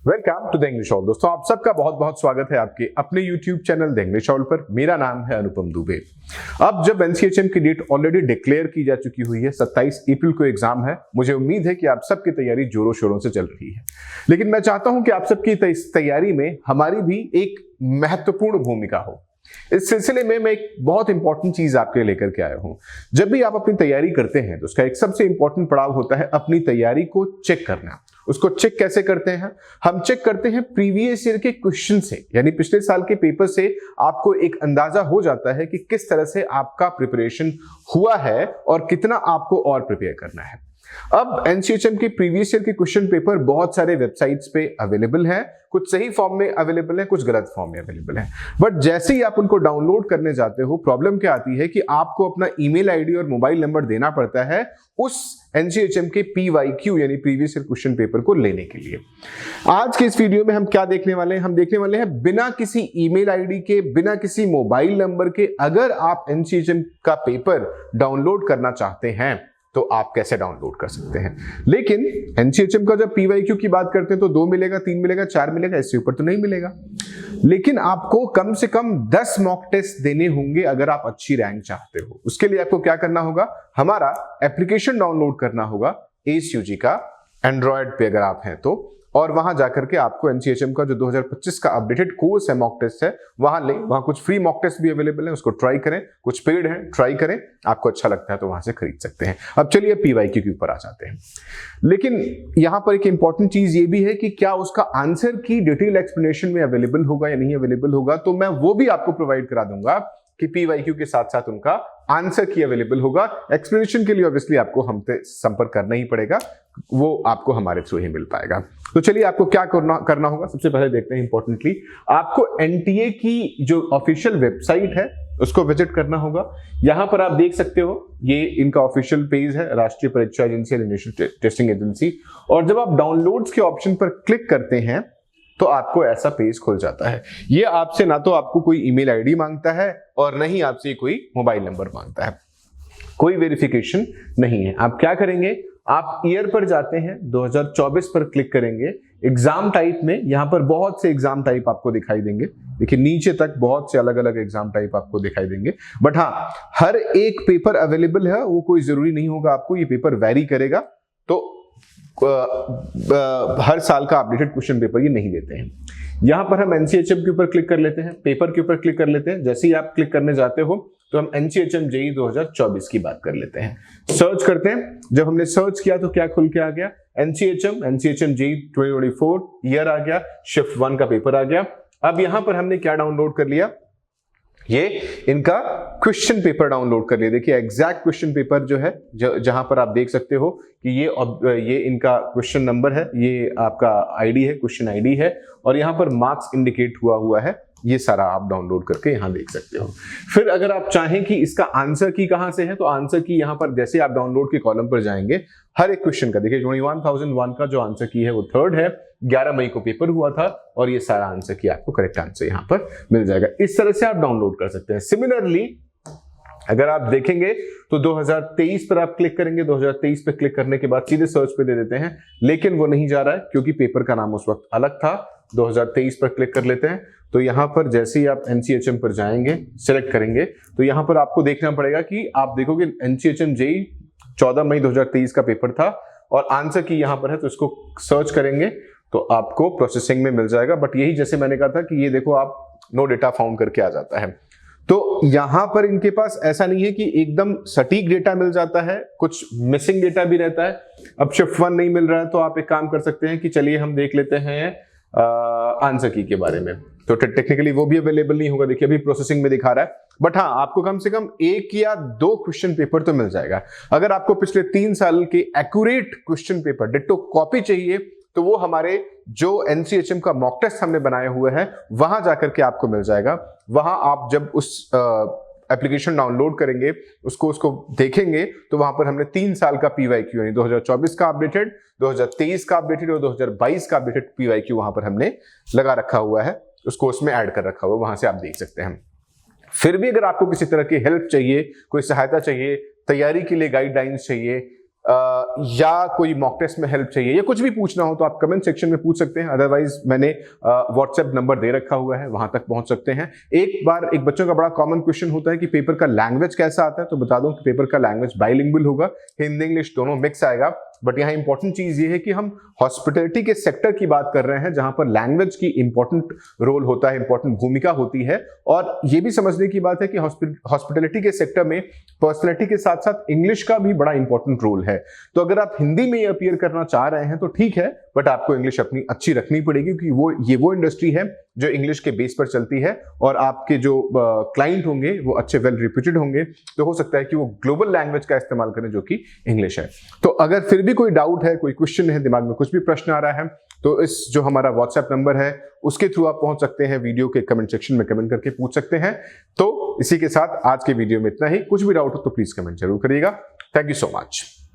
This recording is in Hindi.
Welcome to the English all. दोस्तों आप सबका बहुत बहुत स्वागत है आपके अपने YouTube channel the English all पर। मेरा नाम है अनुपम दुबे। अब जब एनसीएचएम की डेट ऑलरेडी डिक्लेयर की जा चुकी हुई है, 27 अप्रैल को एग्जाम है, मुझे उम्मीद है कि आप सबकी तैयारी जोरों शोरों से चल रही है। लेकिन मैं चाहता हूं कि आप सबकी तैयारी में हमारी भी एक महत्वपूर्ण भूमिका हो। इस सिलसिले में मैं एक बहुत इंपॉर्टेंट चीज आपके लेकर के आया हूं। जब भी आप अपनी तैयारी करते हैं तो उसका एक सबसे इंपॉर्टेंट पड़ाव होता है अपनी तैयारी को चेक करना। उसको चेक कैसे करते हैं? हम चेक करते हैं प्रीवियस ईयर के क्वेश्चन से, यानी पिछले साल के पेपर से आपको एक अंदाजा हो जाता है कि किस तरह से आपका प्रिपरेशन हुआ है और कितना आपको और प्रिपेयर करना है। अब एनसीएचएम के प्रीवियस ईयर के क्वेश्चन पेपर बहुत सारे वेबसाइट्स पे अवेलेबल हैं, कुछ सही फॉर्म में अवेलेबल है, कुछ गलत फॉर्म में अवेलेबल है। बट जैसे ही आप उनको डाउनलोड करने जाते हो, प्रॉब्लम क्या आती है कि आपको अपना ईमेल आईडी और मोबाइल नंबर देना पड़ता है उस एनसीएचएम के पीवाईक्यू यानी प्रीवियस ईयर क्वेश्चन पेपर को लेने के लिए। आज के इस वीडियो में हम क्या देखने वाले हैं? हम देखने वाले हैं बिना किसी ईमेल आईडी के, बिना किसी मोबाइल नंबर के, अगर आप एनसीएचएम का पेपर डाउनलोड करना चाहते हैं तो आप कैसे डाउनलोड कर सकते हैं। लेकिन एनसीएचएम का जब पीवाईक्यू की बात करते हैं तो 2 मिलेगा, 3 मिलेगा, 4 मिलेगा, इससे ऊपर तो नहीं मिलेगा। लेकिन आपको कम से कम 10 मॉक टेस्ट देने होंगे अगर आप अच्छी रैंक चाहते हो। उसके लिए आपको क्या करना होगा? हमारा एप्लीकेशन डाउनलोड करना होगा एसयूजी का, एंड्रॉयड पे अगर आप हैं तो, और वहां जाकर के आपको एनसीएचएम का जो 2025 का अपडेटेड कोर्स है, मॉक टेस्ट है, वहां ले। वहां कुछ फ्री मॉक टेस्ट भी अवेलेबल है, उसको ट्राई करें। कुछ पेड है, ट्राई करें, आपको अच्छा लगता है तो वहां से खरीद सकते हैं। अब चलिए पीवाईक्यू के ऊपर आ जाते हैं। लेकिन यहां पर एक इंपॉर्टेंट चीज ये भी है कि क्या उसका आंसर की डिटेल एक्सप्लेनेशन में अवेलेबल होगा या नहीं अवेलेबल होगा, तो मैं वो भी आपको प्रोवाइड करा दूंगा कि पीवाईक्यू के साथ साथ उनका आंसर की अवेलेबल होगा। एक्सप्लेनेशन के लिए ऑब्वियसली आपको हमसे संपर्क करना ही पड़ेगा, वो आपको हमारे थ्रू ही मिल पाएगा। तो चलिए आपको क्या करना होगा, सबसे पहले देखते हैं इंपॉर्टेंटली, आपको एनटीए की जो ऑफिशियल वेबसाइट है उसको विजिट करना होगा। यहां पर आप देख सकते हो, ये इनका ऑफिशियल पेज है, राष्ट्रीय परीक्षा agency and national testing agency. और जब आप डाउनलोड्स के ऑप्शन पर क्लिक करते हैं तो आपको ऐसा पेज खुल जाता है। ये आपसे ना तो आपको कोई ईमेल आईडी मांगता है और न ही आपसे कोई मोबाइल नंबर मांगता है, कोई वेरिफिकेशन नहीं है। आप क्या करेंगे? आप ईयर पर जाते हैं, 2024 पर क्लिक करेंगे। एग्जाम टाइप में यहां पर बहुत से एग्जाम टाइप आपको दिखाई देंगे। देखिए नीचे तक बहुत से अलग अलग एग्जाम टाइप आपको दिखाई देंगे। बट हाँ, हर एक पेपर अवेलेबल है, वो कोई जरूरी नहीं होगा आपको, ये पेपर वेरी करेगा। तो हर साल का अपडेटेड क्वेश्चन पेपर ये नहीं देते हैं। यहां पर हम एनसीएचएम के ऊपर क्लिक कर लेते हैं, पेपर के ऊपर क्लिक कर लेते हैं। जैसे ही आप क्लिक करने जाते हो तो हम एनसीएचएम जेईई 2024 की बात कर लेते हैं, सर्च करते हैं। जब हमने सर्च किया तो क्या खुल के आ गया? एनसीएचएम जेईई 2024 ईयर आ गया, शिफ्ट 1 का पेपर आ गया। अब यहां पर हमने क्या डाउनलोड कर लिया? ये इनका क्वेश्चन पेपर डाउनलोड कर लिया। देखिए एग्जैक्ट क्वेश्चन पेपर जो है, जहां पर आप देख सकते हो कि ये इनका क्वेश्चन नंबर है, ये आपका आईडी है, क्वेश्चन आईडी है, और यहां पर मार्क्स इंडिकेट हुआ है। ये सारा आप डाउनलोड करके यहां देख सकते हो। फिर अगर आप चाहें कि इसका आंसर की कहां से है, तो आंसर की यहां पर जैसे आप डाउनलोड के कॉलम पर जाएंगे, हर एक क्वेश्चन का देखिए 21,001 का जो आंसर की है वो 3rd है, 11 मई को पेपर हुआ था, और ये सारा आंसर की आपको करेक्ट आंसर यहां पर मिल जाएगा। इस तरह से आप डाउनलोड कर सकते हैं। सिमिलरली अगर आप देखेंगे तो 2023 पर आप क्लिक करेंगे, 2023 पे क्लिक करने के बाद सीधे सर्च पे दे देते हैं, लेकिन वो नहीं जा रहा है क्योंकि पेपर का नाम उस वक्त अलग था। 2023 पर क्लिक कर लेते हैं तो यहां पर जैसे ही आप एनसीएचएम पर जाएंगे, सिलेक्ट करेंगे, तो यहां पर आपको देखना पड़ेगा कि आप देखोगे एनसीएचएम जेईई 14 मई 2023 का पेपर था और आंसर की यहां पर है, तो इसको सर्च करेंगे तो आपको प्रोसेसिंग में मिल जाएगा। बट यही जैसे मैंने कहा था कि ये देखो आप नो डेटा फाउंड करके आ जाता है। तो यहां पर इनके पास ऐसा नहीं है कि एकदम सटीक डेटा मिल जाता है, कुछ मिसिंग डेटा भी रहता है। अब शिफ्ट 1 नहीं मिल रहा है तो आप एक काम कर सकते हैं कि चलिए हम देख लेते हैं आंसर की के बारे में। तो टेक्निकली वो भी अवेलेबल नहीं होगा, देखिए अभी प्रोसेसिंग में दिखा रहा है। बट हाँ, आपको कम से कम 1 या 2 क्वेश्चन पेपर तो मिल जाएगा। अगर आपको पिछले 3 साल के accurate question paper ditto copy चाहिए तो वो हमारे जो एनसीएचएम का मॉक टेस्ट हमने बनाए हुए हैं वहां जाकर के आपको मिल जाएगा। वहां आप जब उस एप्लीकेशन डाउनलोड करेंगे, उसको देखेंगे, तो वहां पर हमने 3 साल का पीवाईक्यू यानी 2024 का अपडेटेड, 2023 का अपडेटेड और 2022 का अपडेटेड पीवाईक्यू वहां पर हमने लगा रखा हुआ है, उसको उसमें ऐड कर रखा हुआ है, वहां से आप देख सकते हैं। फिर भी अगर आपको किसी तरह की हेल्प चाहिए, कोई सहायता चाहिए, तैयारी के लिए गाइडलाइंस चाहिए, या कोई मॉक टेस्ट में हेल्प चाहिए या कुछ भी पूछना हो तो आप कमेंट सेक्शन में पूछ सकते हैं। अदरवाइज मैंने व्हाट्सएप नंबर दे रखा हुआ है, वहां तक पहुंच सकते हैं। एक बार एक बच्चों का बड़ा कॉमन क्वेश्चन होता है कि पेपर का लैंग्वेज कैसा आता है, तो बता दूं कि पेपर का लैंग्वेज बाइलिंगुअल होगा, हिंदी इंग्लिश दोनों मिक्स आएगा। बट यहाँ इंपॉर्टेंट चीज ये है कि हम हॉस्पिटैलिटी के सेक्टर की बात कर रहे हैं जहां पर लैंग्वेज की इंपॉर्टेंट रोल होता है, इंपॉर्टेंट भूमिका होती है। और ये भी समझने की बात है कि हॉस्पिटैलिटी के सेक्टर में पर्सनैलिटी के साथ साथ इंग्लिश का भी बड़ा इंपॉर्टेंट रोल है। तो अगर आप हिंदी में अपीयर करना चाह रहे हैं तो ठीक है, बट आपको इंग्लिश अपनी अच्छी रखनी पड़ेगी क्योंकि वो इंडस्ट्री है जो इंग्लिश के बेस पर चलती है और आपके जो क्लाइंट होंगे वो अच्छे वेल रिप्यूटेड होंगे। तो हो सकता है कि वो ग्लोबल लैंग्वेज का इस्तेमाल करें जो कि इंग्लिश है। तो अगर फिर भी कोई डाउट है, कोई क्वेश्चन है, दिमाग में कुछ भी प्रश्न आ रहा है, तो इस जो हमारा व्हाट्सएप नंबर है उसके थ्रू आप पहुंच सकते हैं, वीडियो के कमेंट सेक्शन में कमेंट करके पूछ सकते हैं। तो इसी के साथ आज के वीडियो में इतना ही। कुछ भी डाउट हो तो प्लीज कमेंट जरूर करिएगा। Thank you so much.